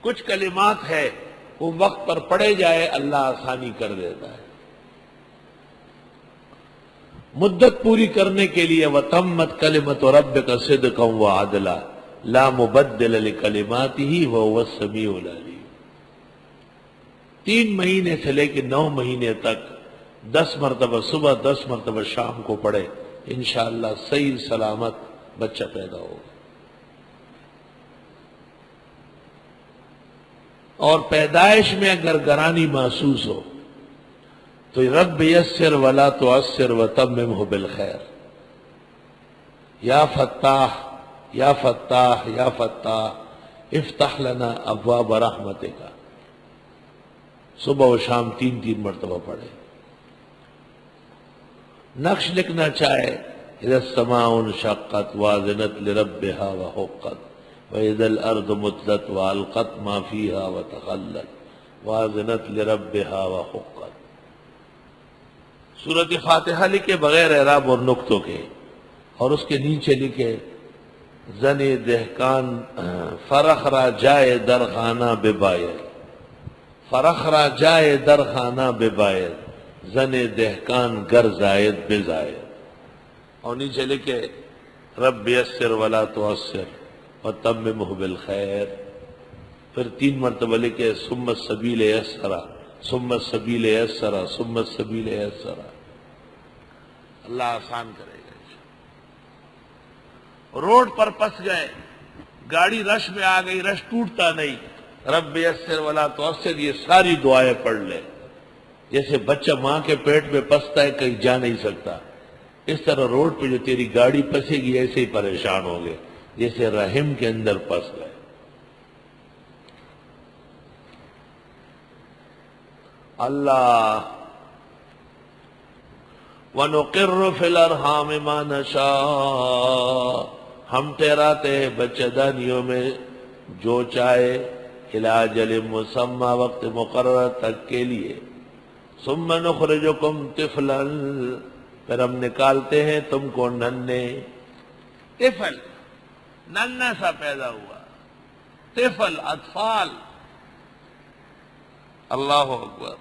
کچھ کلمات ہے وہ وقت پر پڑھے جائے اللہ آسانی کر دیتا ہے. مدت پوری کرنے کے لیے وَتَمَّتْ كَلِمَةُ رَبِّكَ صِدْقًا وَعَدْلًا لَا مُبَدِّلَ لِكَلِمَاتِهِ وَهُوَ السَّمِيعُ الْعَلِيمُ. 3 مہینے سے لے کے 9 مہینے تک 10 مرتبہ صبح 10 مرتبہ شام کو پڑھے، انشاءاللہ صحیح سلامت بچہ پیدا ہوگا. اور پیدائش میں اگر گرانی محسوس ہو تو رب یسر ولا تعسر وتممہ بالخیر. یا فتاح یا فتاح یا فتاح افتح لنا ابواب رحمتک، صبح و شام 3 مرتبہ پڑھے. نقش لکھنا چاہے اذا السماء انشقت واذنت لربها وحقت وإذا الأرض مدت وألقت ما فيها وتخلت وأذنت لربها وحقت. سورۃ فاتحہ لکھے بغیر اعراب اور نقطوں کے، اور اس کے نیچے لکھے زن دہقان فرخ را جائے در خانہ بباید، فرخ را جائے در خانہ بباید زن دہقان گر زائد بزائد. اور نیچے لکھے رب یسر ولا تعسر وتممہ بالخیر. پھر 3 مرتبہ لکھے ثم السبیل یسرا ثم السبیل یسرا ثم السبیل یسرا. اللہ آسان کرے گا. روڈ پر پس گئے، گاڑی رش میں آ گئی، رش ٹوٹتا نہیں، رب یسر ولا تعسر یہ ساری دعائیں پڑھ لے. جیسے بچہ ماں کے پیٹ میں پستا ہے کہیں جا نہیں سکتا، اس طرح روڈ پہ جو تیری گاڑی پسے گی ایسے ہی پریشان ہوگے جیسے رحم کے اندر پس گئے. اللہ وَنُقِرُّ فِي الْأَرْحَامِ مَا نَشَاءُ، ہم ٹھہراتے ہیں بچہ دانیوں میں جو چاہے، إِلَىٰ أَجَلٍ مُّسَمًّى وقت مقرر تک کے لیے. ثُمَّ نُخْرِجُكُمْ طِفْلًا، پھر ہم نکالتے ہیں تم کو ننھے. طفل ننھا سا پیدا ہوا، طفل اطفال. اللہ اکبر.